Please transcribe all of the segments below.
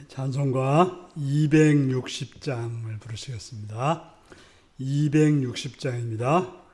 찬송가 260장을 부르시겠습니다. 260장입니다.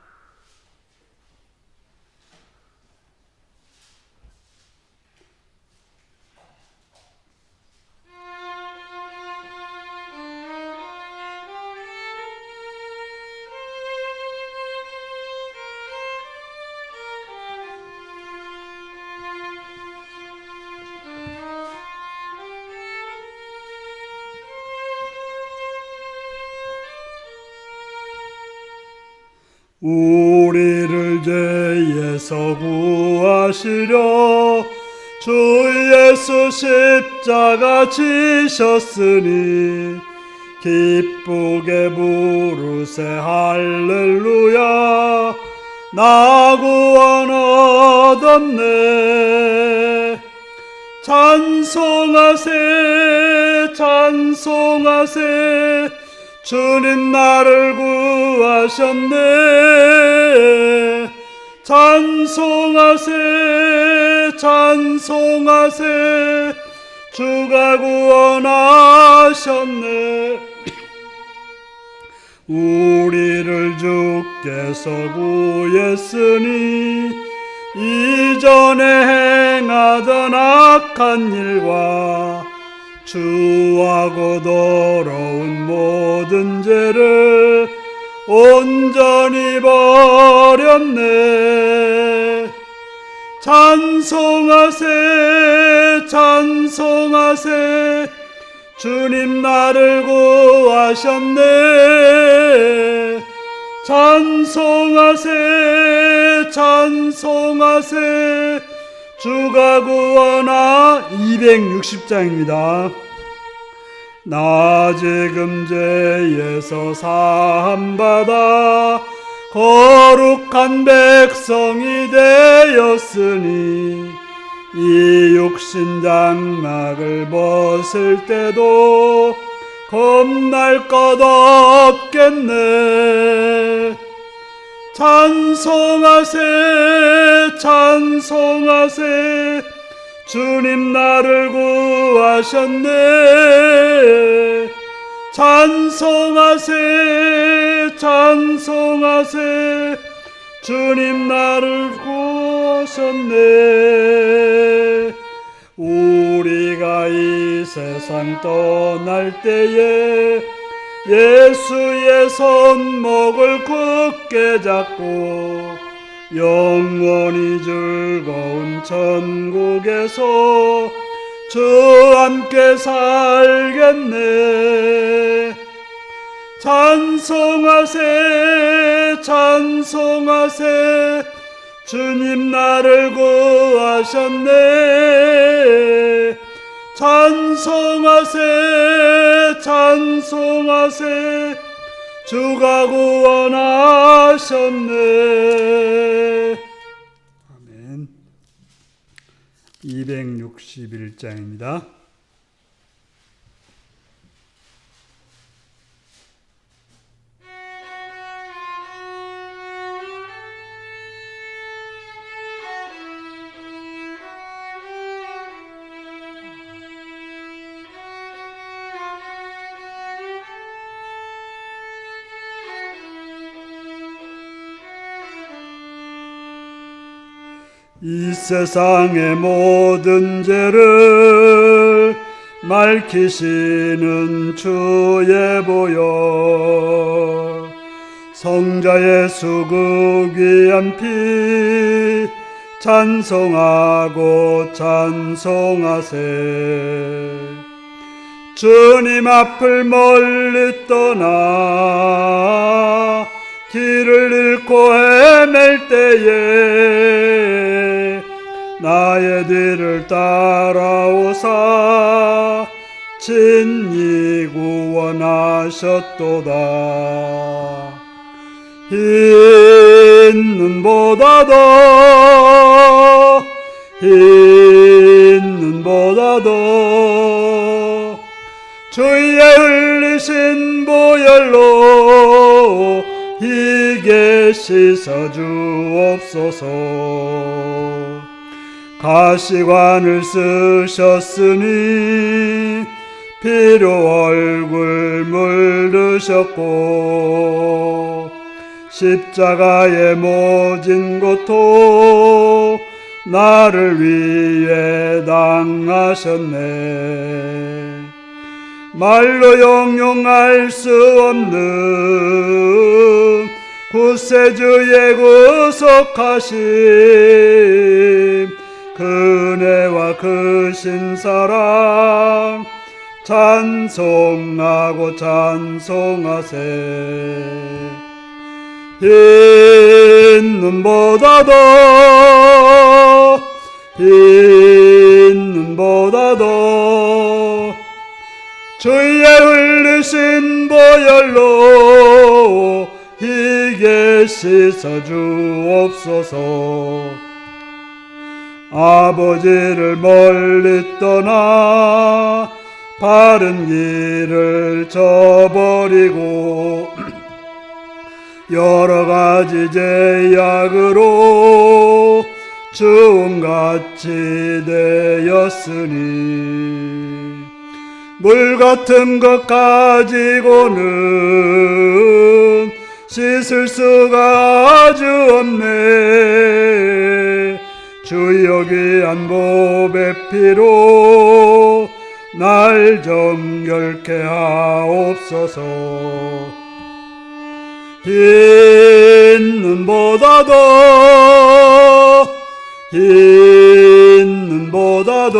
우리를 죄에서 구하시려 주 예수 십자가 지셨으니 기쁘게 부르세 할렐루야 나 구원 얻었네. 찬송하세 찬송하세 주님 나를 구하셨네. 찬송하세 찬송하세 주가 구원하셨네. 우리를 주께서 구했으니 이전에 행하던 악한 일과 주하고 더러운 모든 죄를 온전히 버렸네. 찬송하세 찬송하세 주님 나를 구하셨네. 찬송하세 찬송하세 주가 구원하. 260장입니다. 나 지금 죄에서 사함받아 거룩한 백성이 되었으니 이 육신 장막을 벗을 때도 겁날 것 없겠네. 찬송하세 찬송하세 주님 나를 구하셨네. 찬송하세 찬송하세 주님 나를 구하셨네. 우리가 이 세상 떠날 때에 예수의 손목을 굳게 잡고 영원히 즐거운 천국에서 주와 함께 살겠네. 찬송하세 찬송하세 주님 나를 구하셨네. 찬송하세 찬송하세 주가 구원하셨네. 아멘. 261장입니다. 이 세상의 모든 죄를 밝히시는 주의 보혈 성자 예수 그 귀한 피 찬송하고 찬송하세. 주님 앞을 멀리 떠나 길을 잃고 헤맬 때에 나의 뒤를 따라오사 친히 구원하셨도다. 흰 눈보다도 주의 흘리신 보혈로 희게 씻어 주옵소서. 가시관을 쓰셨으니 피로 얼굴 물드셨고 십자가의 모진 고통 나를 위해 당하셨네. 말로 형용할 수 없는 구세주의 구속하심 그네와 크신 사랑 찬송하고 찬송하세. 흰 눈보다도 흰 눈보다도 주의 흘리신 보혈로 희게 씻어 주옵소서. 아버지를 멀리 떠나 바른 길을 저버리고 여러 가지 제약으로 주음같이 되었으니 물 같은 것 가지고는 씻을 수가 아주 없네. 주여 귀한 보배 피로 날 정결케 하옵소서. 흰 눈보다도 흰 눈보다도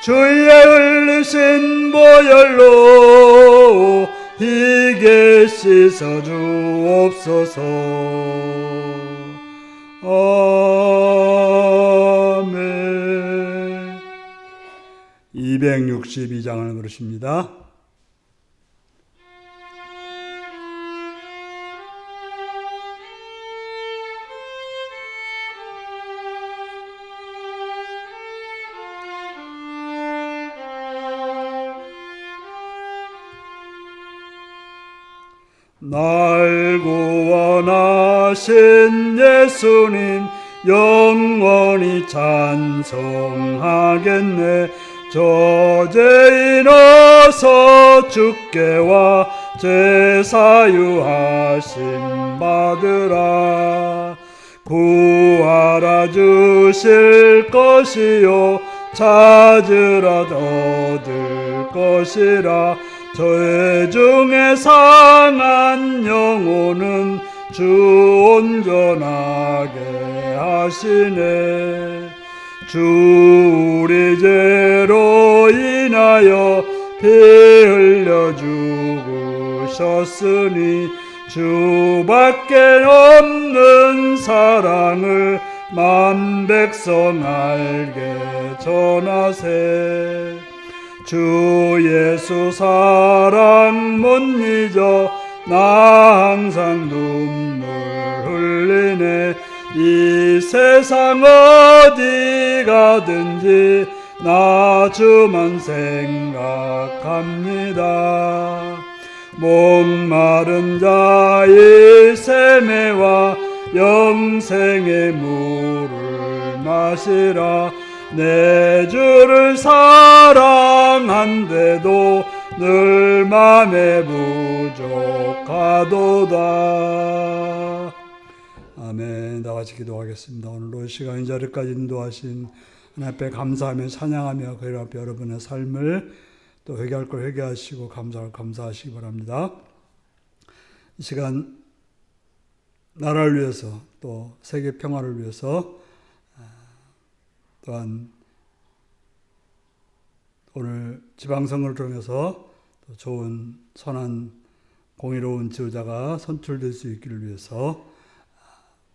주의 흘리신 보혈로 희게 씻어 주옵소서. 아멘. 262장을 부르십니다. 날 구원하신 예수님 영원히 찬송하겠네. 저 죄인 어서 주께 와 제사유하심 받으라. 구하라 주실 것이요 찾으라 얻을 것이라. 저의 중에 상한 영혼은 주 온전하게 하시네. 주 우리 죄로 인하여 피 흘려 죽으셨으니 주밖에 없는 사랑을 만 백성 알게 전하세. 주 예수 사랑 못 잊어 나 항상 눈물 흘리네. 이 세상 어디 가든지 나 주만 생각합니다. 목마른 자의 세매와 영생의 물을 마시라. 내 주를 사랑한데도 늘 맘에 부족하도다. 아멘. 나같이 기도하겠습니다. 오늘도 시간 이 자리까지 인도하신 하나님 앞에 감사하며 찬양하며 그 앞에 여러분의 삶을 또 회개할 걸 회개하시고 감사할 감사하시기 바랍니다. 이 시간 나라를 위해서 또 세계 평화를 위해서 또한 오늘 지방선거를 통해서 또 좋은 선한 공의로운 지도자가 선출될 수 있기를 위해서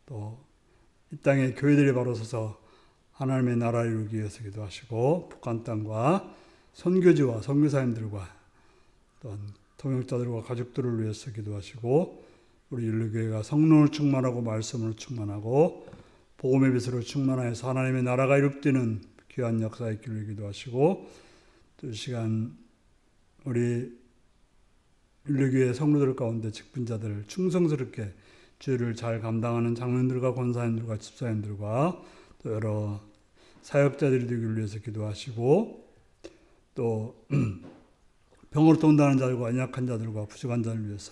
또 이 땅에 교회들이 바로 서서 하나님의 나라를 이루기 위해서 기도하시고 북한 땅과 선교지와 선교사님들과 또한 통역자들과 가족들을 위해서 기도하시고 우리 윤리교회가 성령을 충만하고 말씀을 충만하고 복음의 빛으로 충만하여서 하나님의 나라가 이룩되는 귀한 역사의 길을 기도하시고 또 이 시간 우리 윤리교회 성도들 가운데 직분자들 충성스럽게 주의를 잘 감당하는 장로님들과 권사님들과 집사님들과 또 여러 사역자들이 되기를 위해서 기도하시고 또 병으로 동다는 자들과 연약한 자들과 부족한 자를 위해서,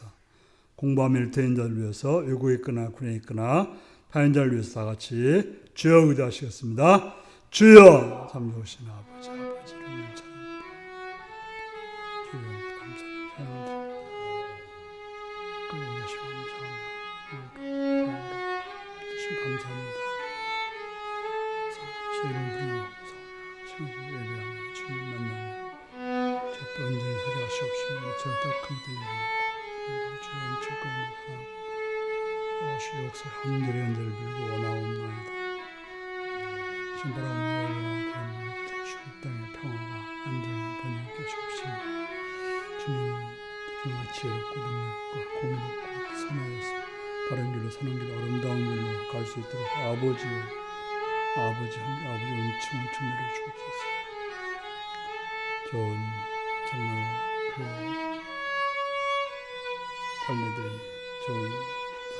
공부하며 일터인 자를 위해서, 외국에 있거나 군에 있거나 파인자를 위해서 다 같이 주여 기도하시겠습니다. 주여, 참 좋으신 아버지, 아버지를 찬양합니다. 주여 감사합니다. 끌고 계시고 감사합니다. 주의를 부르면서 신앙을 예배하며 주님 만나며 저 또 온전히 서게 하시옵시며 절대 큰 들리고 주의 은총 가운데 살아가고 주의 역사 한들의 연대를 빌고 원하옵나이다. 지금 바라옵나이다. 대한민국 주의 땅의 평화가 안정이 번영케 하시옵시며 주님 정말 지혜롭고 능력과 공의롭고 선하여서 바른 길로 사는 길 아름다운 길로 갈 수 있도록 아버지 은총을 좀 내려주옵소서. 좋은 정말 그 관리들이 좋은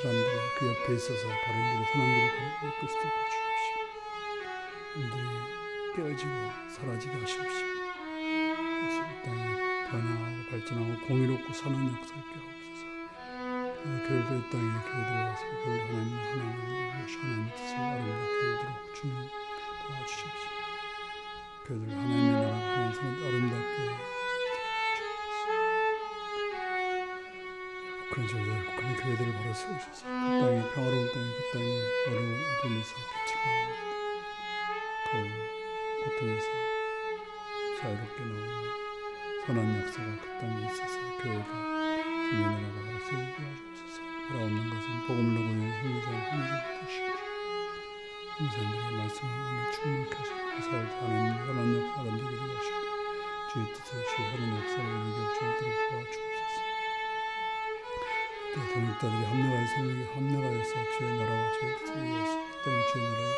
사람들이 그 옆에 있어서 바른 길로 선한 길로 갈 수 있도록 주옵시고 이들이 깨어지고 사라지게 하시옵시고 이 땅이 변화하고 발전하고 공의롭고 선한 역사를 깨옵소서. 교회도 이 땅에 교회들에 와서 교회 하나님 뜻을 아름답게 이루도록 주님 도와주십시오. 교회들 하나님의 나라 하나님의 선을 아름답게 북한의 교회들을 바로 세우셔서 그 땅이 평화로운 땅이 그 땅이 어려운 어둠에서 빛을 나옵니다. 그 고통에서 자유롭게 나오며 선한 역사가 그 땅에 있어서 교회가 주님의 나라가 바로 세우게 하옵소서. 바라옵는 것은 복음을 보여 형제자의 힘을 주시옵시고 형제들의 말씀을 오늘 충만케 하시고 사을 하나님 선한 역사 아름다게 하시고 주의 뜻을 주의 선한 역사를 이루게 주도록 도와주옵소서. 또 동역자들이 합력하여서 주의 나라와 주의 뜻을 위해서 이 땅의 주의 나라에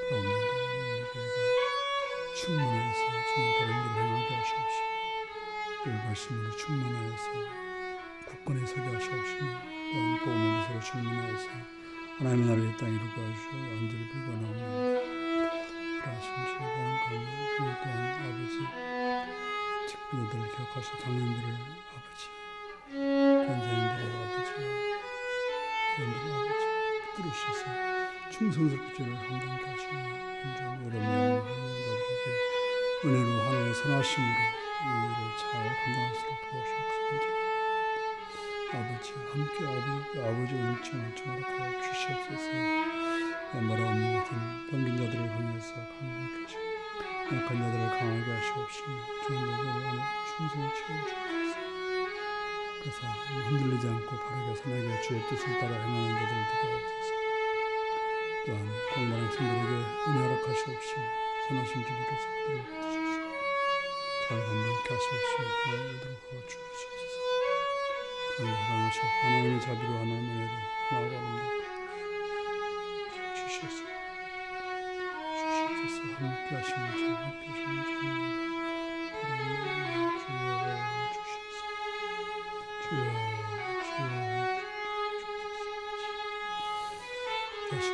바라옵는 것 우리 교회가 충만하여서 주의 바른 길을 행하게 하시옵시고 그 말씀으로 충만하여서 굳건히 서게 하시옵시며 또한 복음의 미소로 충만하여서 하나님의 나라를 이 땅에 이루게 하시고 안전을 빌고 나옵니다. 그러하신 주의 보안 가운데 교회 또한 아버지 직분자들을 기억하시고 장로님들을 아버지 권사님들을 아버지 선생님들을 아버지 붙들으셔서 충성스럽게 죄를 감당케 하시며 온전히 여러 명들에게 은혜로 하나님의 선하심으로 이 일을 잘 감당할 수 있도록 도와주옵소서. 아버지 함께 아버지 은총을 허락하여 주시옵소서. 말하옵는 같은 병든 자들을 향해서 강하게 하시고 약한 자들을 강하게 하시옵시며 주님의 충성히 채워주옵소서. 그래서 흔들리지 않고 바르게 선하게 주의 뜻을 따라 행하는 자들을 되게 하옵소서. 또한 공단한 성들에게 은혜 허락하시옵시며 선하신 주님께서 그들을 붙드셔서 잘 감당케 하시옵시며 그들을 도와주옵소서. 하나님의 자비로 하나님의 은혜로 나아가 아름답게 주시옵소서. 함께 하시는 주 함께 하시는 주입니다. 주여 주시옵소서. 주여 다시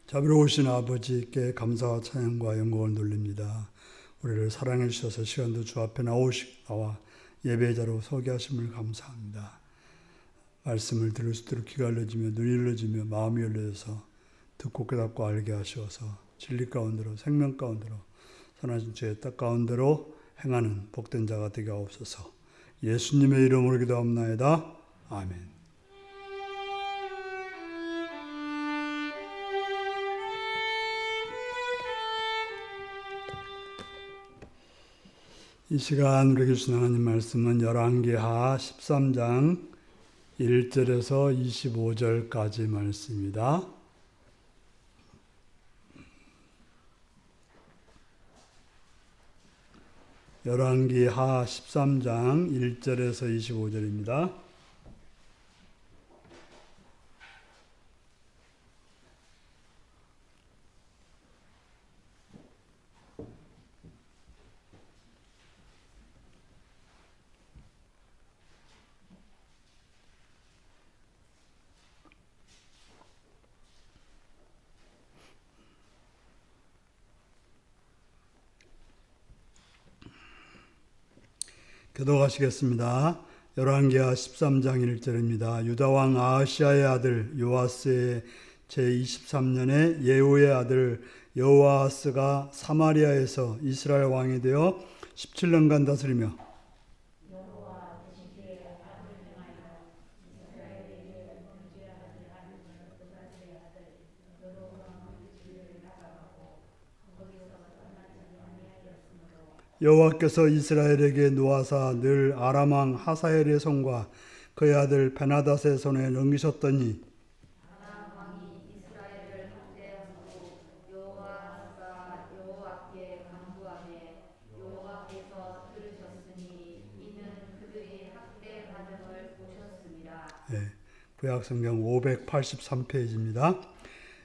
자비로우신 아버지께 감사와 찬양과 영광을 돌립니다. 우리를 사랑해 주셔서 시간도 주 앞에 나와 예배자로 서게 하심을 감사합니다. 말씀을 들을 수 있도록 귀가 열려지며 눈이 열려지며 마음이 열려져서 듣고 깨닫고 알게 하셔서 진리 가운데로 생명 가운데로 선하신 주의 뜻 가운데로 행하는 복된 자가 되게 하옵소서. 예수님의 이름으로 기도합나이다. 아멘. 이 시간 우리에게 주신 하나님 말씀은 열왕기하 13장 1절에서 25절까지 말씀입니다. 열왕기하 13장 1절에서 25절입니다. 교독하시겠습니다. 열왕기하 13장 1절입니다. 유다왕 아하시아의 아들 요아스의 제23년에 예후의 아들 여호아하스가 사마리아에서 이스라엘 왕이 되어 17년간 다스리며 여호와께서 이스라엘에게 노하사 늘 아람 왕 하사엘의 손과 그의 아들 베나닷의 손에 넘기셨더니 아람 왕이 이스라엘을 학대하고 여호와가 여호와께 간구하매 여호와께서 들으셨으니 이는 그들이 학대 과정을 보셨습니다. 구약성경 583페이지입니다.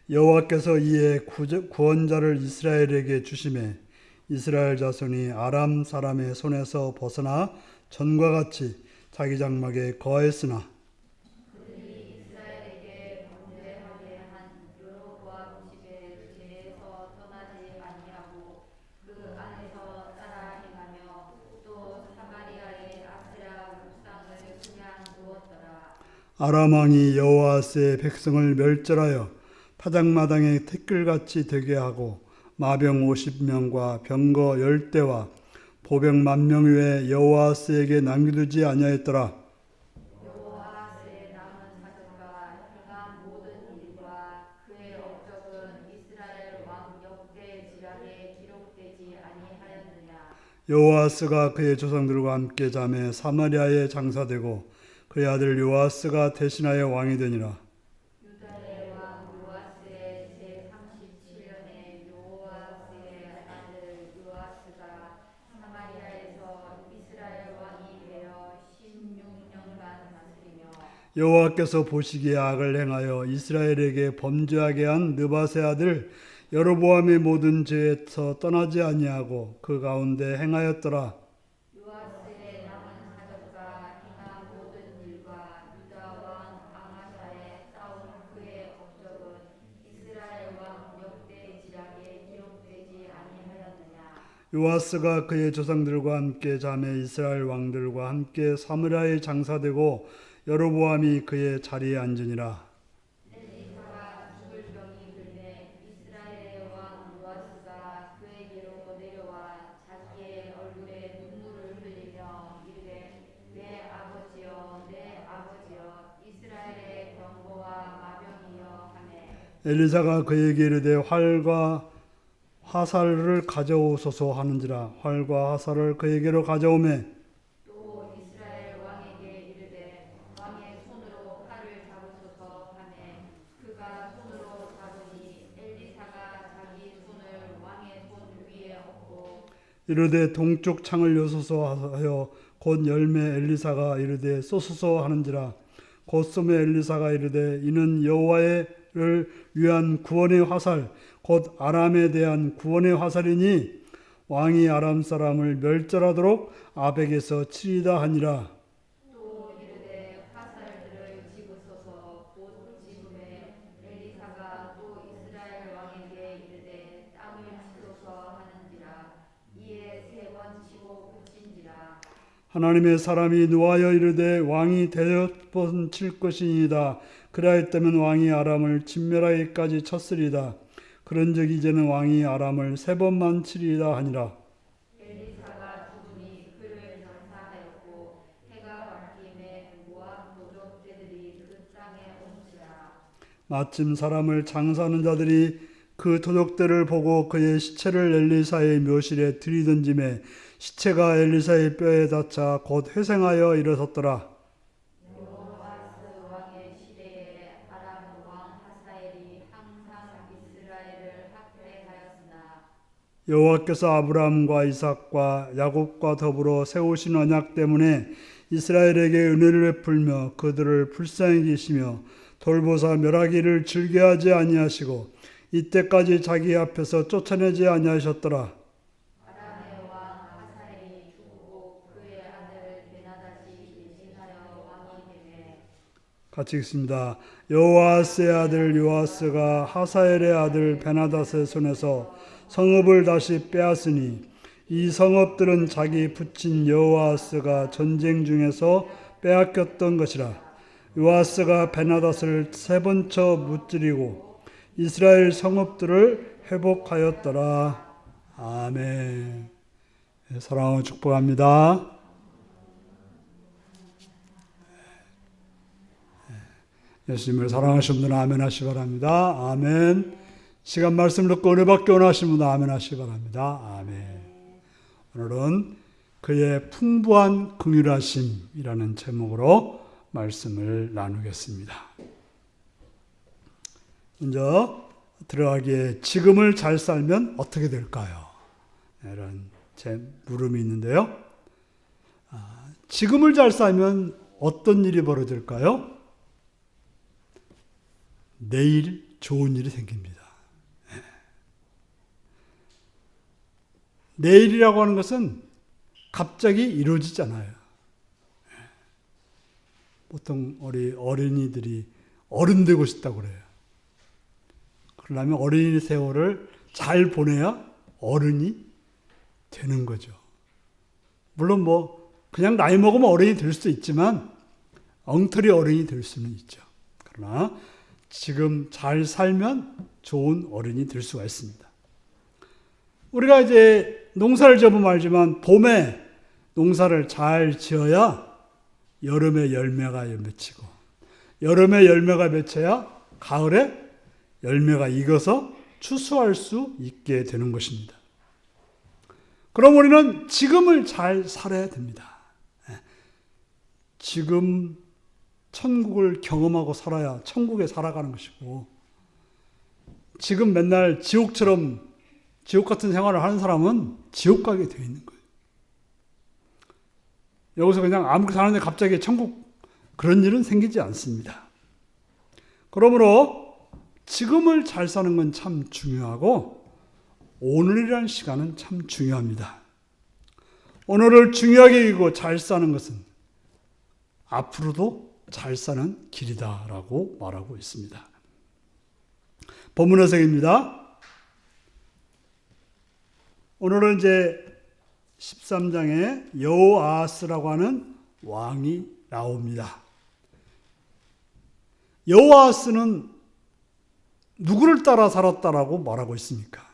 여호와께서 이에 구원자를 이스라엘에게 주심에 이스라엘 자손이 아람 사람의 손에서 벗어나 전과 같이 자기 장막에 거하였으나 그들이 이스라엘에게 범죄하게 한 여로보암 집의 죄에서 떠나지 아니하고 그 안에서 따라 행하며 또 사마리아의 아세라 묵상을 그냥 두었더라. 아람 왕이 여호아스의 백성을 멸절하여 타작마당에 티끌같이 되게 하고 마병 50명과 병거 10대와 보병 10,000명 외에 여호아스에게 남겨두지 아니하였더라. 여호아스의 남은 사적과 행한 모든 일과 그의 업적은 이스라엘 왕 역대 지략에 기록되지 아니하였느냐. 여호아스가 그의 조상들과 함께 잠에 사마리아에 장사되고 그의 아들 요아스가 대신하여 왕이 되니라. 유다의 왕 요아스의 제37년에 요아스의 아들 요아스가 사마리아에서 이스라엘 왕이 되어 16년간 다스리며 여호와께서 보시기에 악을 행하여 이스라엘에게 범죄하게 한 느밧의 아들 여로보암의 모든 죄에서 떠나지 아니하고 그 가운데 행하였더라. 요아스의 남은 사적과 행한 모든 일과 유다 왕 아하사의 싸운 그의 업적은 이스라엘 왕 역대 지략에 기록되지 아니하였느냐. 요아스가 그의 조상들과 함께 잠에 이스라엘 왕들과 함께 사마리아에 장사되고 여로보암이 그의 자리에 앉으니라. 엘리사가 죽을 병이 들매 이스라엘의 왕 요아스가 그에게로 내려와 자기의 얼굴에 눈물을 흘리며 이르되 내 아버지여 내 아버지여 이스라엘의 병거와 마병이여 하매 엘리사가 그에게 이르되 활과 화살을 가져오소서 하는지라. 활과 화살을 그에게로 가져오매 또 이스라엘 왕에게 이르되 왕의 손으로 칼을 잡으소서 하매 그가 손으로 잡으니 엘리사가 자기 손을 왕의 손 위에 얹고 이르되 동쪽 창을 여소서 하여 곧 열매 엘리사가 이르되 쏘소서 하는지라. 곧 쏘매 엘리사가 이르되 이는 여호와를 위한 구원의 화살 곧 아람에 대한 구원의 화살이니 왕이 아람 사람을 멸절하도록 아벡에서 치리다 하니라. 또 이르되 화살들을 집으소서 곧 집음에 엘리사가 또 이스라엘 왕에게 이르되 땅을 치소서 하는지라. 이에 세 번 치고 그친지라. 하나님의 사람이 노하여 이르되 왕이 대여 번 칠 것이니이다. 그리하였다면 왕이 아람을 진멸하기까지 쳤으리다. 그런즉 이제는 왕이 아람을 3번만 치리이다 하니라. 엘리사가 죽으니 그를 장사하였고 해가 바뀜에 모압 도적들이 그 땅에 온지라. 마침 사람을 장사하는 자들이 그 도적들을 보고 그의 시체를 엘리사의 묘실에 들이던짐에 시체가 엘리사의 뼈에 닿자 곧 회생하여 일어섰더라. 여호아스 왕의 시대에 아람 왕 하사엘이 항상 이스라엘을 학대하였으나 여호와께서 아브라함과 이삭과 야곱과 더불어 세우신 언약 때문에 이스라엘에게 은혜를 베풀며 그들을 불쌍히 계시며 돌보사 멸하기를 즐겨하지 아니하시고 이때까지 자기 앞에서 쫓아내지 아니하셨더라. 아람의 왕 하사엘이 죽고 그의 아들 베나다시 대신하여 왕이 되매. 같이 읽습니다. 여호아스의 아들 요아스가 하사엘의 아들 베나닷의 손에서 성읍을 다시 빼앗으니 이 성읍들은 자기 부친 여호아스가 전쟁 중에서 빼앗겼던 것이라. 요아스가 베나닷을 세 번 쳐 무찌르고 이스라엘 성읍들을 회복하였더라. 아멘. 사랑하고 축복합니다. 예수님을 사랑하시는 분은 아멘 하시기 바랍니다. 아멘. 시간 말씀 듣고 은혜 받기 원하시는 분은 아멘 하시기 바랍니다. 아멘. 오늘은 그의 풍부한 긍휼하심이라는 제목으로 말씀을 나누겠습니다. 먼저 들어가기에 지금을 잘 살면 어떻게 될까요? 이런 제 물음이 있는데요. 지금을 잘 살면 어떤 일이 벌어질까요? 내일 좋은 일이 생깁니다. 내일이라고 하는 것은 갑자기 이루어지지 않아요. 보통 우리 어린이들이 어른 되고 싶다고 그래요. 그러려면 어린이 세월을 잘 보내야 어른이 되는 거죠. 물론 그냥 나이 먹으면 어른이 될 수도 있지만 엉터리 어른이 될 수는 있죠. 그러나 지금 잘 살면 좋은 어른이 될 수가 있습니다. 우리가 이제 농사를 지어보면 알지만 봄에 농사를 잘 지어야 여름에 열매가 맺히고 여름에 열매가 맺혀야 가을에 열매가 익어서 추수할 수 있게 되는 것입니다. 그럼 우리는 지금을 잘 살아야 됩니다. 지금 천국을 경험하고 살아야 천국에 살아가는 것이고, 지금 맨날 지옥 같은 생활을 하는 사람은 지옥 가게 되어 있는 거예요. 여기서 그냥 아무렇게 사는데 갑자기 천국, 그런 일은 생기지 않습니다. 그러므로 지금을 잘 사는 건 참 중요하고 오늘이라는 시간은 참 중요합니다. 오늘을 중요하게 여기고 잘 사는 것은 앞으로도 잘 사는 길이다라고 말하고 있습니다. 본문 해석입니다. 오늘은 이제 13장에 여호아스라고 하는 왕이 나옵니다. 여호아스는 누구를 따라 살았다라고 말하고 있습니까?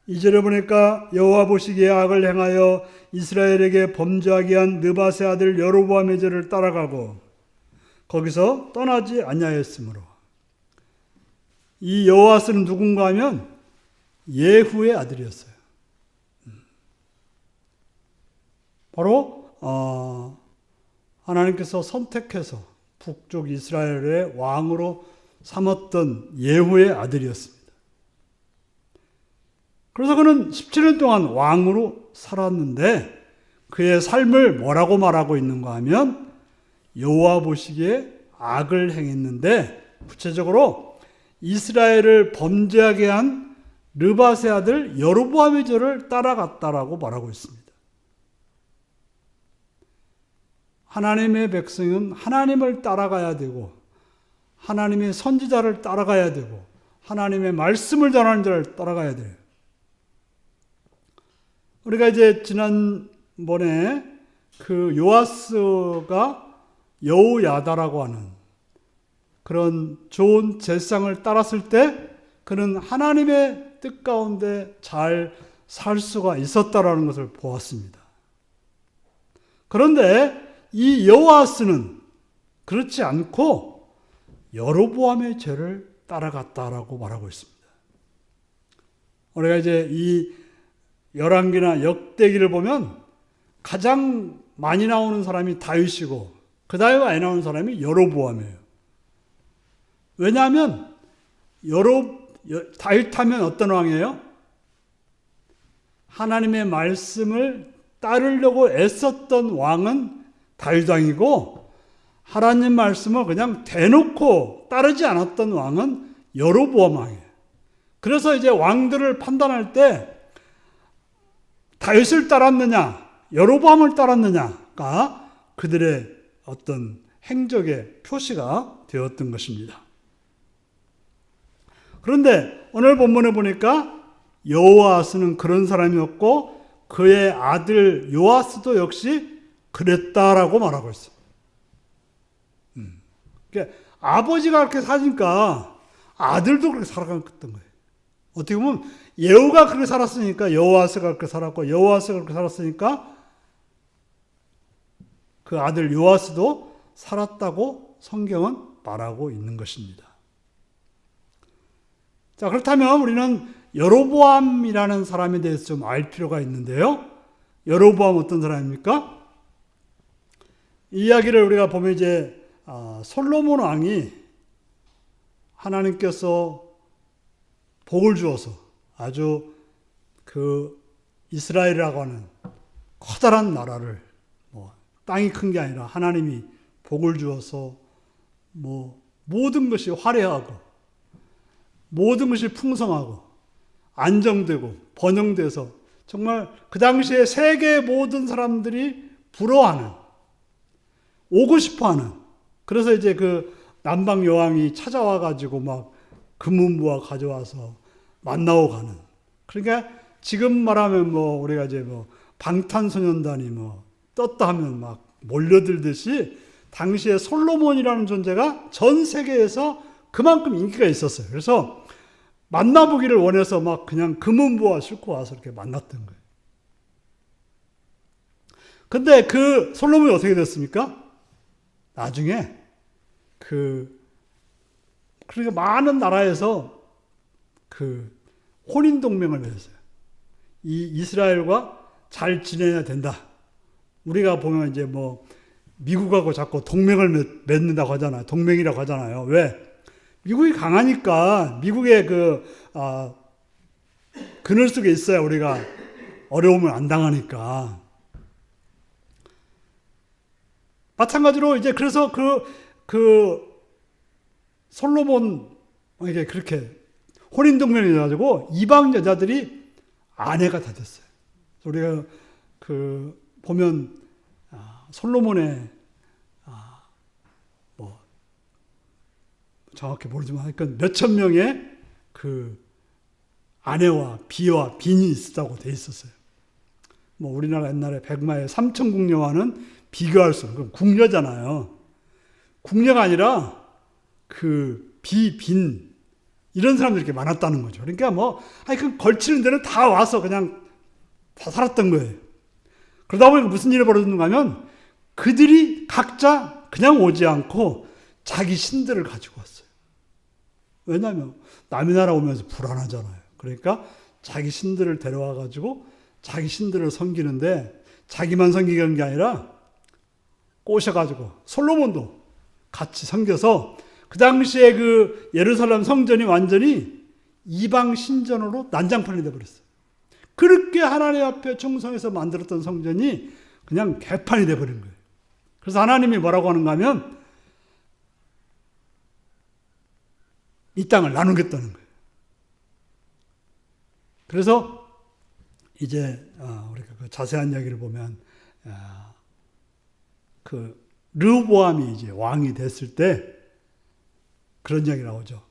이 절에 보니까 여호와 보시기에 악을 행하여 이스라엘에게 범죄하게 한 느밧의 아들 여로보암의 죄를 따라가고 거기서 떠나지 아니하였으므로. 이 여호아스는 누군가 하면 예후의 아들이었어요. 바로 하나님께서 선택해서 북쪽 이스라엘의 왕으로 삼았던 예후의 아들이었습니다. 그래서 그는 17년 동안 왕으로 살았는데 그의 삶을 뭐라고 말하고 있는가 하면 여호와 보시기에 악을 행했는데, 구체적으로 이스라엘을 범죄하게 한 느밧의 아들 여로보암의 죄를 따라갔다라고 말하고 있습니다. 하나님의 백성은 하나님을 따라가야 되고 하나님의 선지자를 따라가야 되고 하나님의 말씀을 전하는 자를 따라가야 돼요. 우리가 이제 지난번에 그 요아스가 여호야다라고 하는 그런 좋은 제상을 따랐을 때 그는 하나님의 뜻 가운데 잘 살 수가 있었다라는 것을 보았습니다. 그런데 이 여호아스는 그렇지 않고 여로보암의 죄를 따라갔다라고 말하고 있습니다. 우리가 이제 이 열왕기나 역대기를 보면 가장 많이 나오는 사람이 다윗이고 그 다음에 많이 나오는 사람이 여로보암이에요. 왜냐하면 다윗하면 어떤 왕이에요? 하나님의 말씀을 따르려고 애썼던 왕은 다윗 왕이고, 하나님 말씀을 그냥 대놓고 따르지 않았던 왕은 여로보암 왕이에요. 그래서 이제 왕들을 판단할 때 다윗을 따랐느냐, 여로보암을 따랐느냐가 그들의 어떤 행적의 표시가 되었던 것입니다. 그런데 오늘 본문에 보니까 여호아스는 그런 사람이었고 그의 아들 요아스도 역시 그랬다라고 말하고 있어요. 그러니까 아버지가 그렇게 사니까 아들도 그렇게 살아갔던 거예요. 어떻게 보면 예후가 그렇게 살았으니까 여호아스가 그렇게 살았고, 여호아스가 그렇게 살았으니까 그 아들 요아스도 살았다고 성경은 말하고 있는 것입니다. 자, 그렇다면 우리는 여로보암이라는 사람에 대해서 좀 알 필요가 있는데요. 여로보암 어떤 사람입니까? 이 이야기를 우리가 보면 이제 솔로몬 왕이 하나님께서 복을 주어서 아주 그 이스라엘이라고 하는 커다란 나라를, 땅이 큰 게 아니라 하나님이 복을 주어서 모든 것이 화려하고 모든 것이 풍성하고 안정되고 번영돼서 정말 그 당시에 세계 모든 사람들이 부러워하는, 오고 싶어하는, 그래서 이제 그 남방 여왕이 찾아와 가지고 막 금은부와 가져와서 만나고 가는, 그러니까 지금 말하면 우리가 이제 방탄소년단이 떴다 하면 막 몰려들듯이 당시에 솔로몬이라는 존재가 전 세계에서 그만큼 인기가 있었어요. 그래서 만나보기를 원해서 막 그냥 금은부와 싣고 와서 이렇게 만났던 거예요. 근데 그 솔로몬이 어떻게 됐습니까? 나중에 그러니까 많은 나라에서 혼인동맹을 맺었어요. 이 이스라엘과 잘 지내야 된다. 우리가 보면 이제 미국하고 자꾸 동맹을 맺는다고 하잖아요. 동맹이라고 하잖아요. 왜? 미국이 강하니까 미국의 그늘 속에 있어야 우리가 어려움을 안 당하니까. 마찬가지로 이제 그래서 솔로몬에게 그렇게 혼인동맹이 돼가지고 이방 여자들이 아내가 다 됐어요. 우리가 보면 솔로몬의 정확히 모르지만 하여튼 몇천 명의 아내와 비와 빈이 있었다고 돼 있었어요. 우리나라 옛날에 백마의 삼천궁녀와는 비교할 수 없는, 궁녀잖아요. 궁녀가 아니라 빈 이런 사람들이 이렇게 많았다는 거죠. 그러니까 하여튼 걸치는 데는 다 와서 그냥 다 살았던 거예요. 그러다 보니까 무슨 일이 벌어졌는가 하면 그들이 각자 그냥 오지 않고 자기 신들을 가지고 왔어요. 왜냐하면 남의 나라 오면서 불안하잖아요. 그러니까 자기 신들을 데려와 가지고 자기 신들을 섬기는데, 자기만 섬기는 게 아니라 꼬셔가지고 솔로몬도 같이 섬겨서 그 당시에 예루살렘 성전이 완전히 이방 신전으로 난장판이 되어버렸어요. 그렇게 하나님 앞에 충성해서 만들었던 성전이 그냥 개판이 되어버린 거예요. 그래서 하나님이 뭐라고 하는가 하면 이 땅을 나누겠다는 거예요. 그래서 이제 우리가 자세한 이야기를 보면 르호보암이 이제 왕이 됐을 때 그런 이야기 나오죠.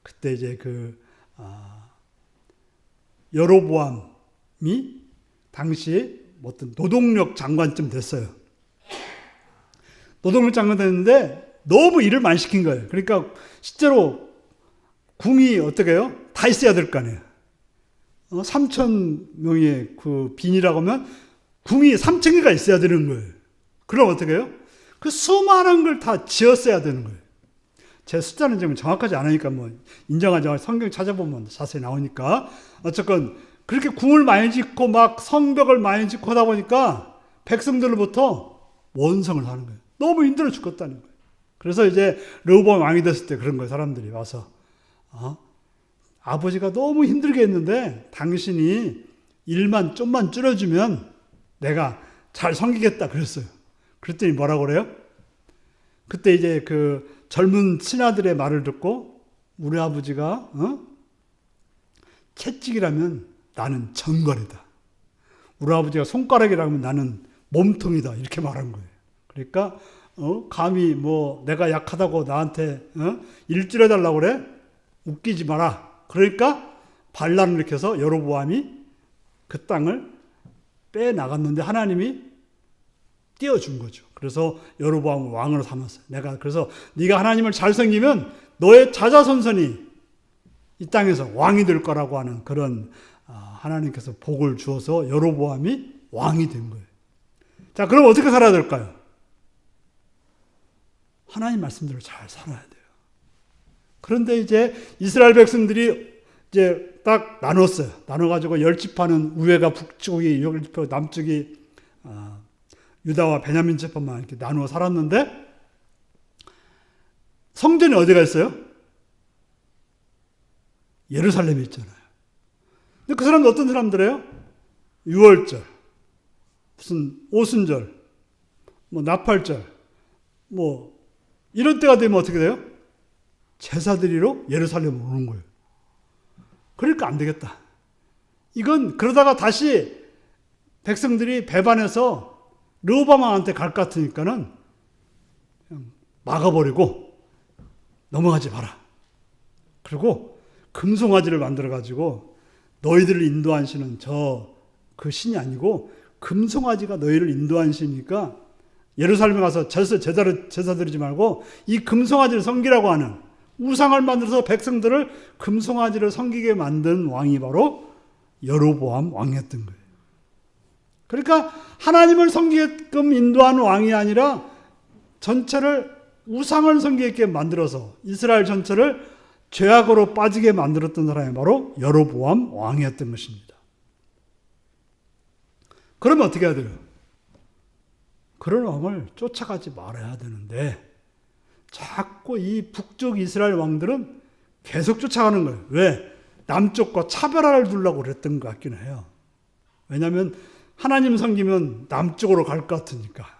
그때 이제 여로보암이 당시에 어떤 노동력 장관쯤 됐어요. 노동력 장관 됐는데 너무 일을 많이 시킨 거예요. 그러니까 실제로 궁이 어떻게 해요? 다 있어야 될 거 아니에요. 3천 명의 빈이라고 하면 궁이 3,000개가 있어야 되는 거예요. 그럼 어떻게 해요? 수많은 걸 다 지었어야 되는 거예요. 제 숫자는 지금 정확하지 않으니까 인정하지 않아요. 성경 찾아보면 자세히 나오니까. 어쨌건 그렇게 궁을 많이 짓고 막 성벽을 많이 짓고 하다 보니까 백성들로부터 원성을 하는 거예요. 너무 힘들어 죽겠다는 거예요. 그래서 이제 르호보암 왕이 됐을 때 그런 거예요. 사람들이 와서 아버지가 너무 힘들게 했는데 당신이 일만 좀만 줄여주면 내가 잘 섬기겠다 그랬어요. 그랬더니 뭐라고 그래요? 그때 이제 그 젊은 신하들의 말을 듣고 우리 아버지가 채찍이라면 나는 전거리다. 우리 아버지가 손가락이라면 나는 몸통이다. 이렇게 말한 거예요. 그러니까 감히 뭐 내가 약하다고 나한테 일 줄여달라고 그래? 웃기지 마라. 그러니까 반란을 일으켜서 여로보암이 그 땅을 빼나갔는데 하나님이 띄워준 거죠. 그래서 여로보암을 왕으로 삼았어요. 그래서 네가 하나님을 잘 섬기면 너의 자자손손이 이 땅에서 왕이 될 거라고 하는 그런 하나님께서 복을 주어서 여로보암이 왕이 된 거예요. 자, 그럼 어떻게 살아야 될까요? 하나님 말씀대로 잘 살아야 돼요. 그런데 이제 이스라엘 백성들이 이제 딱 나눴어요. 나눠가지고 10지파는 우회가 북쪽이 10지파 남쪽이 유다와 베냐민 지파만 이렇게 나누어 살았는데 성전이 어디가 있어요? 예루살렘에 있잖아요. 근데 그 사람들 어떤 사람들이에요? 유월절, 무슨 오순절, 뭐 나팔절, 뭐 이런 때가 되면 어떻게 돼요? 제사 드리러 예루살렘으로 오는 거예요. 그러니까 안 되겠다. 이건 그러다가 다시 백성들이 배반해서 르호보암 왕한테 갈 것 같으니까는 그냥 막아버리고 넘어가지 마라. 그리고 금송아지를 만들어가지고 너희들을 인도한 신은 그 신이 아니고 금송아지가 너희를 인도한 신이니까 예루살렘에 가서 제사 드리지 말고 이 금송아지를 섬기라고 하는 우상을 만들어서 백성들을 금송아지를 섬기게 만든 왕이 바로 여로보암 왕이었던 거예요. 그러니까 하나님을 섬기게끔 인도하는 왕이 아니라 전체를 우상을 섬기게 만들어서 이스라엘 전체를 죄악으로 빠지게 만들었던 사람이 바로 여로보암 왕이었던 것입니다. 그러면 어떻게 해야 돼요? 그런 왕을 쫓아가지 말아야 되는데 자꾸 이 북쪽 이스라엘 왕들은 계속 쫓아가는 거예요. 왜? 남쪽과 차별화를 두려고 그랬던 것 같기는 해요. 왜냐하면 하나님 섬기면 남쪽으로 갈 것 같으니까.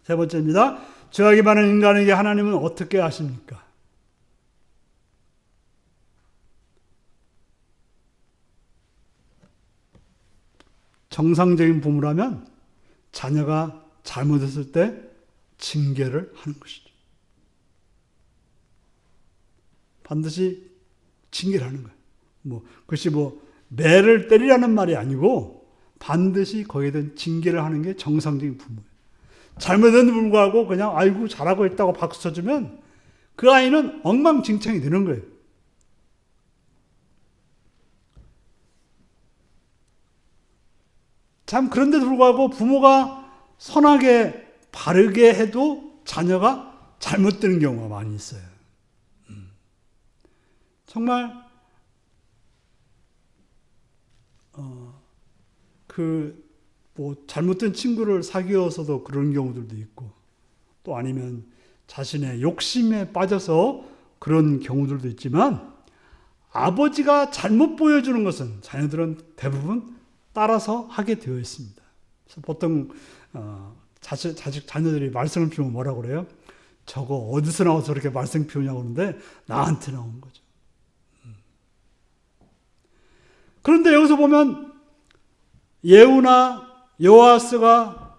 세 번째입니다. 죄악이 많은 인간에게 하나님은 어떻게 하십니까? 정상적인 부모라면 자녀가 잘못했을 때 징계를 하는 것이죠. 반드시 징계를 하는 거예요. 그것이 매를 때리라는 말이 아니고 반드시 거기에 대한 징계를 하는 게 정상적인 부모예요. 잘못했는데 불구하고 그냥 아이고 잘하고 있다고 박수 쳐주면 그 아이는 엉망진창이 되는 거예요. 참 그런데도 불구하고 부모가 선하게 바르게 해도 자녀가 잘못되는 경우가 많이 있어요. 정말 잘못된 친구를 사귀어서도 그런 경우들도 있고 또 아니면 자신의 욕심에 빠져서 그런 경우들도 있지만 아버지가 잘못 보여주는 것은 자녀들은 대부분 따라서 하게 되어 있습니다. 그래서 보통 자녀들이 말썽을 피우면 뭐라고 그래요? 저거 어디서 나와서 저렇게 말썽 피우냐고 그러는데 나한테 나온 거죠. 그런데 여기서 보면 예후나 여호아스가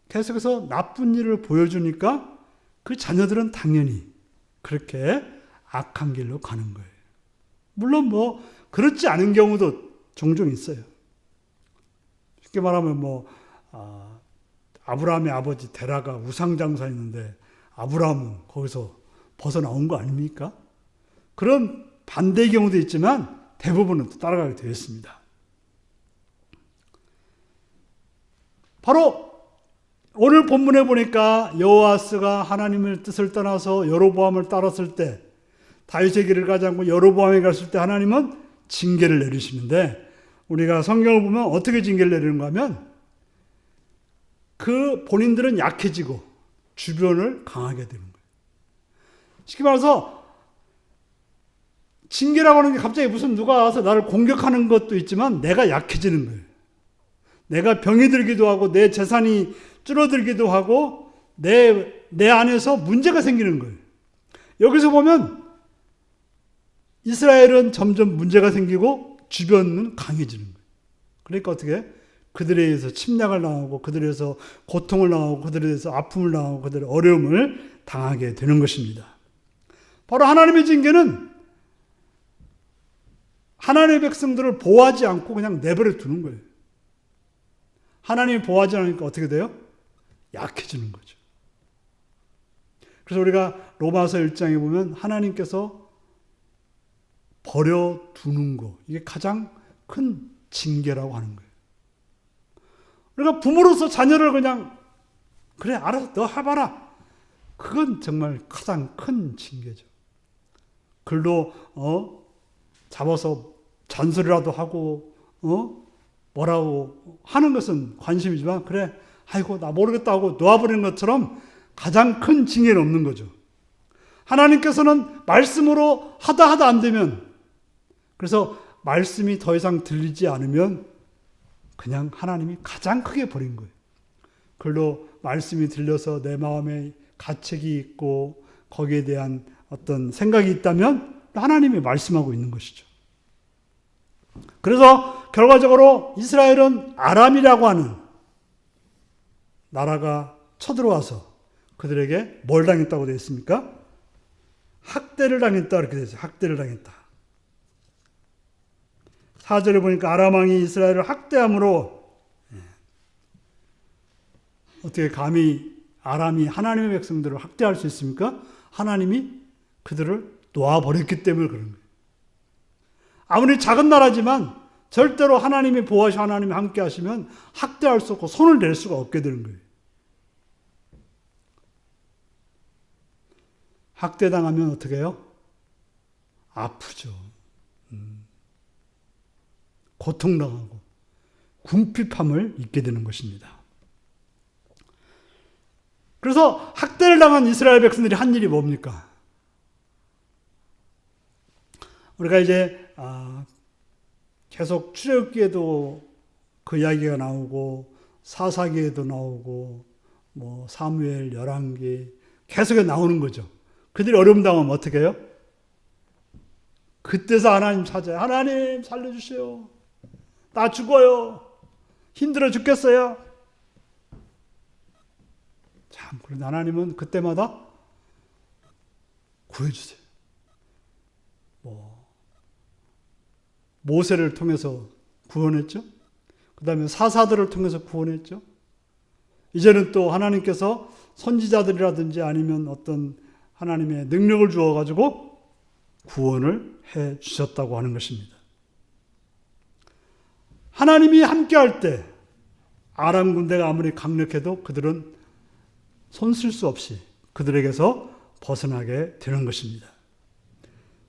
계속해서 나쁜 일을 보여주니까 그 자녀들은 당연히 그렇게 악한 길로 가는 거예요. 물론 그렇지 않은 경우도 종종 있어요. 쉽게 말하면 아브라함의 아버지 데라가 우상장사였는데 아브라함은 거기서 벗어나온 거 아닙니까? 그런 반대의 경우도 있지만 대부분은 따라가게 되어 있습니다. 바로 오늘 본문에 보니까 여호아스가 하나님의 뜻을 떠나서 여로보암을 따랐을 때 다윗의 길을 가지 않고 여로보암에 갔을 때 하나님은 징계를 내리시는데 우리가 성경을 보면 어떻게 징계를 내리는가 하면 그 본인들은 약해지고 주변을 강하게 되는 거예요. 쉽게 말해서 징계라고 하는 게 갑자기 무슨 누가 와서 나를 공격하는 것도 있지만 내가 약해지는 거예요. 내가 병이 들기도 하고 내 재산이 줄어들기도 하고 내 안에서 문제가 생기는 거예요. 여기서 보면 이스라엘은 점점 문제가 생기고 주변은 강해지는 거예요. 그러니까 어떻게? 그들에 의해서 침략을 당하고 그들에 의해서 고통을 당하고 그들에 의해서 아픔을 당하고 그들의 어려움을 당하게 되는 것입니다. 바로 하나님의 징계는 하나님의 백성들을 보호하지 않고 그냥 내버려 두는 거예요. 하나님이 보호하지 않으니까 어떻게 돼요? 약해지는 거죠. 그래서 우리가 로마서 1장에 보면 하나님께서 버려두는 거, 이게 가장 큰 징계라고 하는 거예요. 우리가 부모로서 자녀를 그냥 그래 알아서 너 해봐라. 그건 정말 가장 큰 징계죠. 글로 잡아서 잔소리라도 하고 뭐라고 하는 것은 관심이지만 그래 아이고 나 모르겠다 하고 놓아버리는 것처럼 가장 큰 징계는 없는 거죠. 하나님께서는 말씀으로 하다 안 되면, 그래서 말씀이 더 이상 들리지 않으면 그냥 하나님이 가장 크게 버린 거예요. 글로 말씀이 들려서 내 마음에 가책이 있고 거기에 대한 어떤 생각이 있다면 하나님이 말씀하고 있는 것이죠. 그래서 결과적으로 이스라엘은 아람이라고 하는 나라가 쳐들어와서 그들에게 뭘 당했다고 되어 있습니까? 학대를 당했다 이렇게 되어 있어요. 학대를 당했다. 4절에 보니까 아람 왕이 이스라엘을 학대함으로, 어떻게 감히 아람이 하나님의 백성들을 학대할 수 있습니까? 하나님이 그들을 놓아버렸기 때문에 그런 거예요. 아무리 작은 나라지만 절대로 하나님이 보호하시고 하나님이 함께 하시면 학대할 수 없고 손을 댈 수가 없게 되는 거예요. 학대당하면 어떻게 해요? 아프죠. 고통당하고 궁핍함을 입게 되는 것입니다. 그래서 학대를 당한 이스라엘 백성들이 한 일이 뭡니까? 우리가 이제 계속 출애굽기에도 그 이야기가 나오고 사사기에도 나오고 뭐 사무엘, 열왕기 계속 나오는 거죠. 그들이 어려움 당하면 어떻게 해요? 그때서 하나님 찾아요. 하나님 살려주세요. 나 죽어요. 힘들어 죽겠어요. 참, 그런데 하나님은 그때마다 구해주세요. 모세를 통해서 구원했죠. 그 다음에 사사들을 통해서 구원했죠. 이제는 또 하나님께서 선지자들이라든지 아니면 어떤 하나님의 능력을 주어가지고 구원을 해 주셨다고 하는 것입니다. 하나님이 함께할 때 아람 군대가 아무리 강력해도 그들은 손쓸 수 없이 그들에게서 벗어나게 되는 것입니다.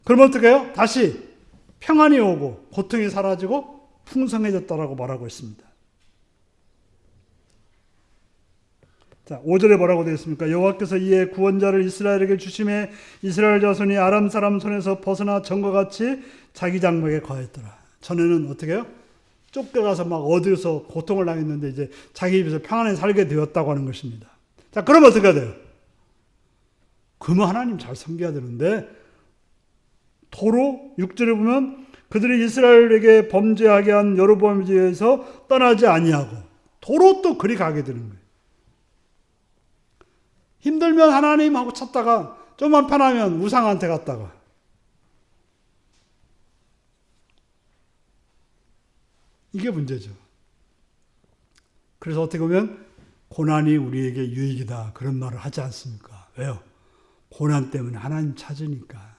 그러면 어떻게 해요? 다시 평안이 오고 고통이 사라지고 풍성해졌다라고 말하고 있습니다. 자, 5절에 뭐라고 되어 있습니까? 여호와께서 이에 구원자를 이스라엘에게 주심에 이스라엘 자손이 아람 사람 손에서 벗어나 전과 같이 자기 장막에 거하였더라. 전에는 어떻게 해요? 쫓겨가서 막 어디서 고통을 당했는데 이제 자기 집에서 평안히 살게 되었다고 하는 것입니다. 자, 그러면 어떻게 돼요? 그러면 하나님 잘 섬겨야 되는데 도로 6절에 보면 그들이 이스라엘에게 범죄하게 한 여로보암에 의해서 떠나지 아니하고 도로 또 그리 가게 되는 거예요. 힘들면 하나님하고 찾다가 좀만 편하면 우상한테 갔다가 이게 문제죠. 그래서 어떻게 보면 고난이 우리에게 유익이다 그런 말을 하지 않습니까? 왜요? 고난 때문에 하나님 찾으니까.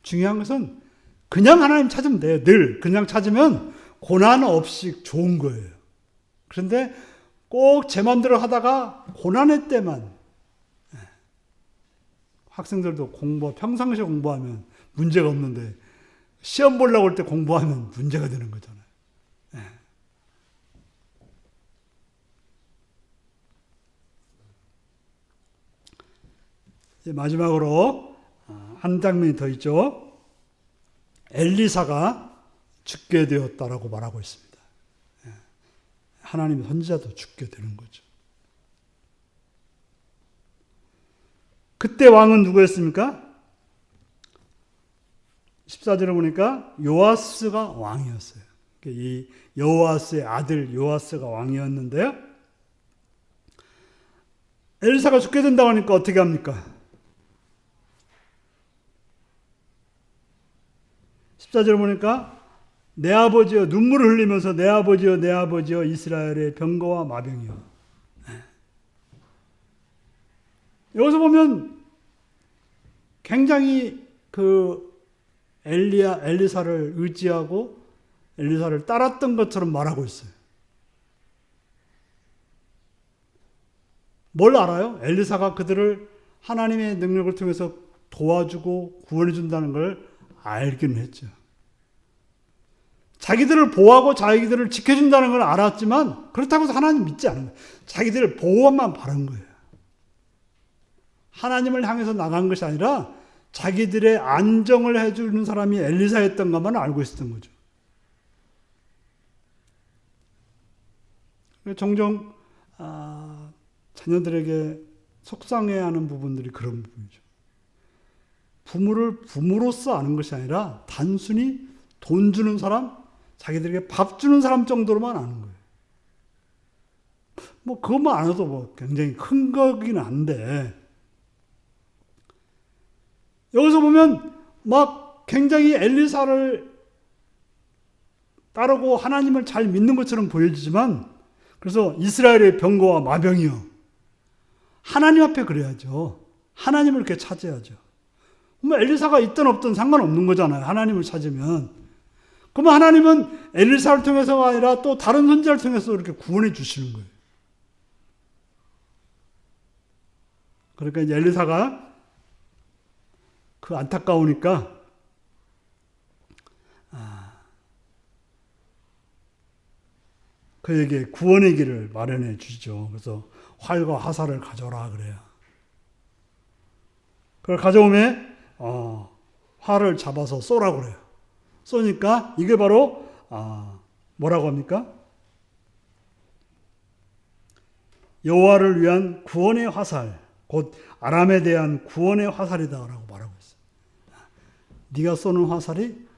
중요한 것은 그냥 하나님 찾으면 돼요. 늘 그냥 찾으면 고난 없이 좋은 거예요. 그런데 꼭 제 마음대로 하다가 고난의 때만, 학생들도 평상시에 공부하면 문제가 없는데 시험 보려고 할 때 공부하면 문제가 되는 거잖아요. 이제 마지막으로 한 장면이 더 있죠. 엘리사가 죽게 되었다라고 말하고 있습니다. 하나님 선지자도 죽게 되는 거죠. 그때 왕은 누구였습니까? 14절에 보니까 요아스가 왕이었어요. 이 여호아스의 아들 요아스가 왕이었는데요. 엘리사가 죽게 된다고 하니까 어떻게 합니까? 14절에 보니까 내 아버지여, 눈물을 흘리면서 내 아버지여 내 아버지여 이스라엘의 병거와 마병이여. 여기서 보면 굉장히 엘리사를 의지하고 엘리사를 따랐던 것처럼 말하고 있어요. 뭘 알아요? 엘리사가 그들을 하나님의 능력을 통해서 도와주고 구원해 준다는 걸 알기는 했죠. 자기들을 보호하고 자기들을 지켜준다는 걸 알았지만 그렇다고 해서 하나님 믿지 않은 거예요. 자기들을 보호만 바란 거예요. 하나님을 향해서 나간 것이 아니라 자기들의 안정을 해주는 사람이 엘리사였던 것만 알고 있었던 거죠. 종종 자녀들에게 속상해하는 부분들이 그런 부분이죠. 부모를 부모로서 아는 것이 아니라 단순히 돈 주는 사람, 자기들에게 밥 주는 사람 정도로만 아는 거예요. 뭐 그것만 알아도 뭐 굉장히 큰 거긴 한데 여기서 보면 막 굉장히 엘리사를 따르고 하나님을 잘 믿는 것처럼 보여지지만 그래서 이스라엘의 병거와 마병이요. 하나님 앞에 그래야죠. 하나님을 이렇게 찾아야죠. 뭐 엘리사가 있든 없든 상관없는 거잖아요. 하나님을 찾으면. 그러면 하나님은 엘리사를 통해서가 아니라 또 다른 선지자를 통해서 이렇게 구원해 주시는 거예요. 그러니까 이제 엘리사가 안타까우니까 그에게 구원의 길을 마련해 주시죠. 그래서 활과 화살을 가져오라 그래요. 그걸 가져오면 활을 잡아서 쏘라고 그래요. 쏘니까 이게 바로 뭐라고 합니까? 여호와를 위한 구원의 화살, 곧 아람에 대한 구원의 화살이다라고 말하고 있어요. 네가 쏘는 화살이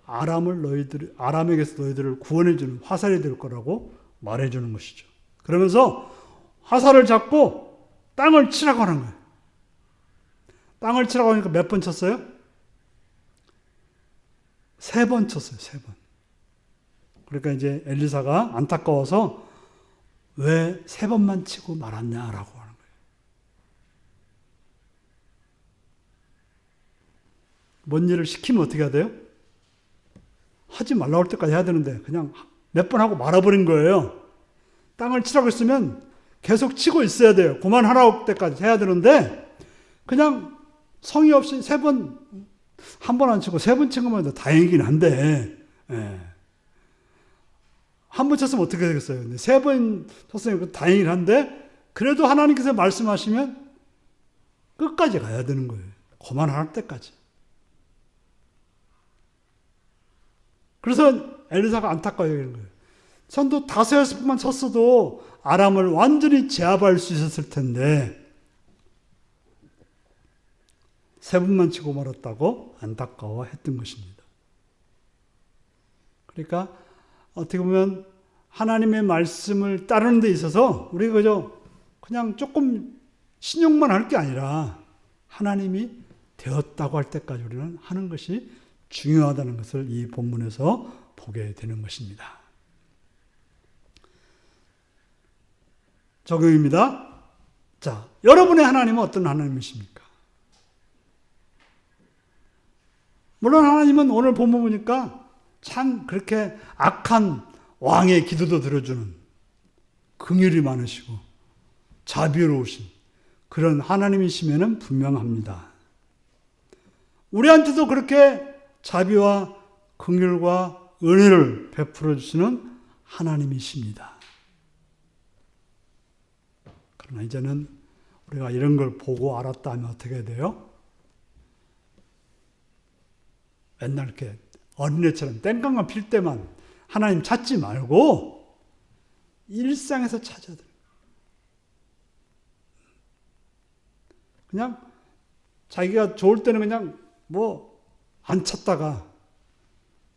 아람에게서 너희들을 구원해주는 화살이 될 거라고 말해주는 것이죠. 그러면서 화살을 잡고 땅을 치라고 하는 거예요. 땅을 치라고 하니까 몇 번 쳤어요? 3번 쳤어요. 3번. 그러니까 이제 엘리사가 안타까워서 왜 3번만 치고 말았냐라고 하는 거예요. 뭔 일을 시키면 어떻게 해야 돼요? 하지 말라고 할 때까지 해야 되는데 그냥 몇 번 하고 말아버린 거예요. 땅을 치라고 했으면 계속 치고 있어야 돼요. 그만하라고 할 때까지 해야 되는데 그냥 성의 없이 3번, 한 번 안 치고 3번 친 것만 해도 다행이긴 한데 한 번 쳤으면 어떻게 되겠어요? 근데 3번 쳤으면 다행이긴 한데 그래도 하나님께서 말씀하시면 끝까지 가야 되는 거예요. 그만할 때까지. 그래서 엘리사가 안타까워 여기는 거예요. 선도 5, 6번만 쳤어도 아람을 완전히 제압할 수 있었을 텐데 3번만 치고 말았다고 안타까워했던 것입니다. 그러니까 어떻게 보면 하나님의 말씀을 따르는 데 있어서 우리가 그냥 조금 신용만 할 게 아니라 하나님이 되었다고 할 때까지 우리는 하는 것이 중요하다는 것을 이 본문에서 보게 되는 것입니다. 적용입니다. 자, 여러분의 하나님은 어떤 하나님이십니까? 물론 하나님은 오늘 본문 보니까 참 그렇게 악한 왕의 기도도 들어주는 긍휼이 많으시고 자비로우신 그런 하나님이시면은 분명합니다. 우리한테도 그렇게 자비와 긍휼과 은혜를 베풀어 주시는 하나님이십니다. 그러나 이제는 우리가 이런 걸 보고 알았다 하면 어떻게 돼요? 맨날 이렇게 어린애처럼 땡깡만 필 때만 하나님 찾지 말고 일상에서 찾아야 돼요. 그냥 자기가 좋을 때는 그냥 뭐 안 찾다가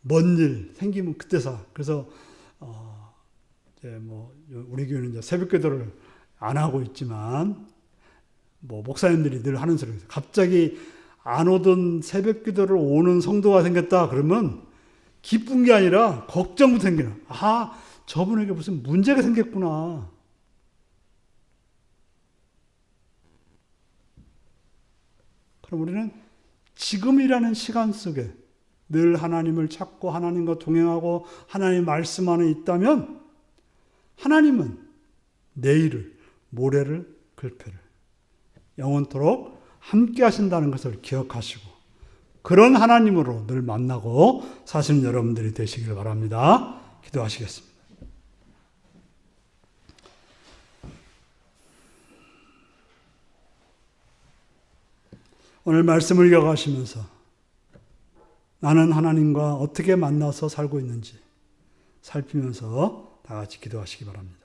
먼 일 생기면 그때서. 그래서 이제 뭐 우리 교회는 이제 새벽기도를 안 하고 있지만 뭐 목사님들이 늘 하는 소리예요. 갑자기 안 오던 새벽기도를 오는 성도가 생겼다 그러면 기쁜 게 아니라 걱정부터 생기는. 아, 저분에게 무슨 문제가 생겼구나. 그럼 우리는 지금이라는 시간 속에 늘 하나님을 찾고 하나님과 동행하고 하나님 말씀 안에 있다면 하나님은 내일을, 모레를, 글패를 영원토록 함께 하신다는 것을 기억하시고 그런 하나님으로 늘 만나고 사시는 여러분들이 되시길 바랍니다. 기도하시겠습니다. 오늘 말씀을 이어가시면서 나는 하나님과 어떻게 만나서 살고 있는지 살피면서 다 같이 기도하시기 바랍니다.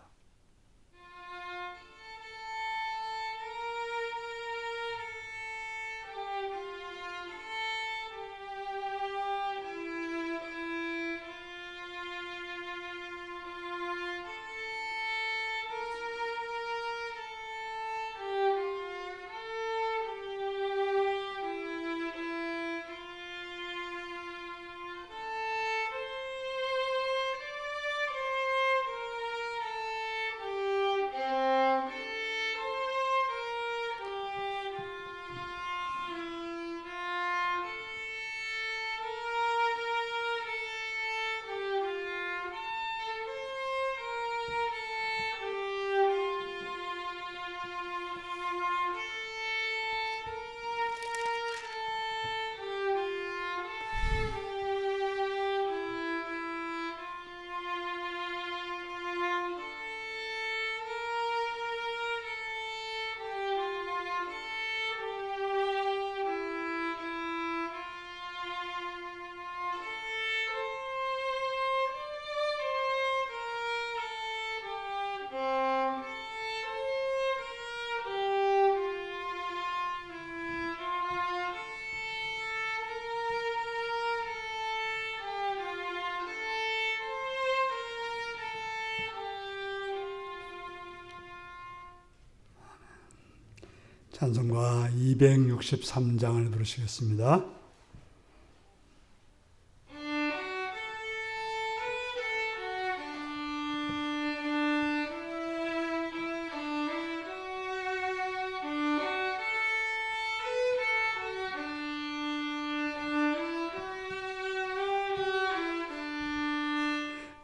찬송가 263장을 부르시겠습니다.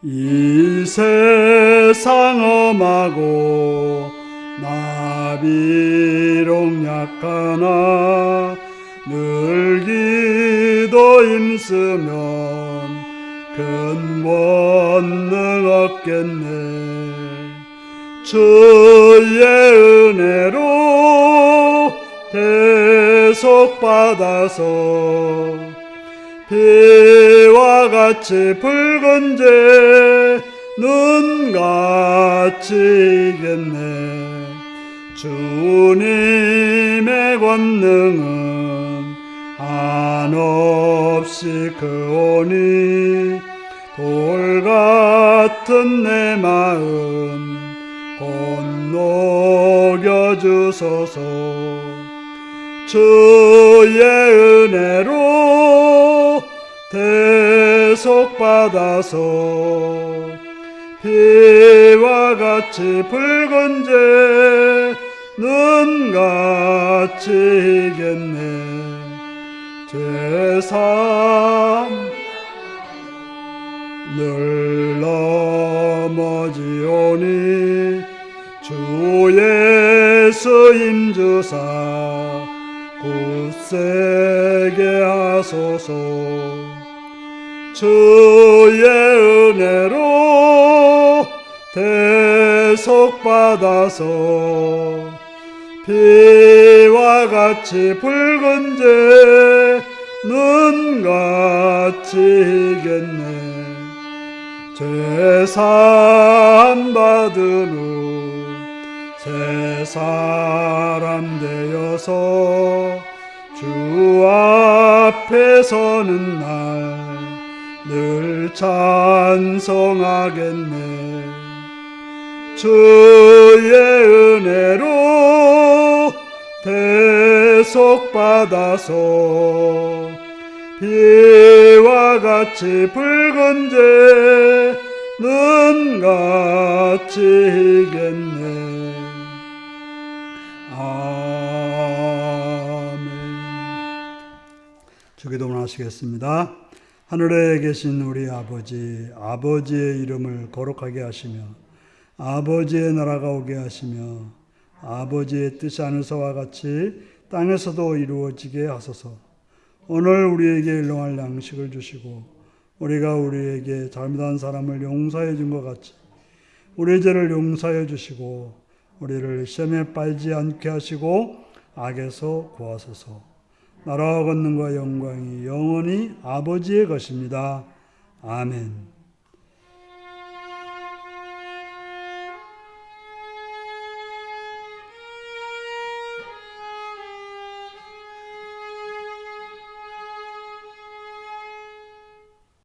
이 세상 험하고 나 비록 약하나 늘 기도 힘쓰면 큰 권능 얻겠네. 주의 은혜로 대속받아서 비와 같이 붉은 재 눈같이 이겠네. 주님의 권능은 한없이 크오니 돌 같은 내 마음 곧 녹여주소서. 주의 은혜로 대속받아서 비와 같이 붉은 재 눈같이 이겠네. 죄삼 늘 넘어지오니 주 예수 힘주사 굳세게 하소서. 주의 은혜로 대속받아서 비와 같이 붉은 재 눈같이 희겠네. 죄사함 받은 후 새 사람 되어서 주 앞에 서는 날 늘 찬송하겠네. 주의 은혜로 대속받아서 비와 같이 붉은 재 눈같이 희겠네. 아멘. 주기도문 하시겠습니다. 하늘에 계신 우리 아버지, 아버지의 이름을 거룩하게 하시며 아버지의 나라가 오게 하시며 아버지의 뜻이 하늘서와 같이 땅에서도 이루어지게 하소서. 오늘 우리에게 일용할 양식을 주시고 우리가 우리에게 잘못한 사람을 용서해 준 것 같이 우리 죄를 용서해 주시고 우리를 시험에 빠지지 않게 하시고 악에서 구하소서. 나라와 권능과 영광이 영원히 아버지의 것입니다. 아멘.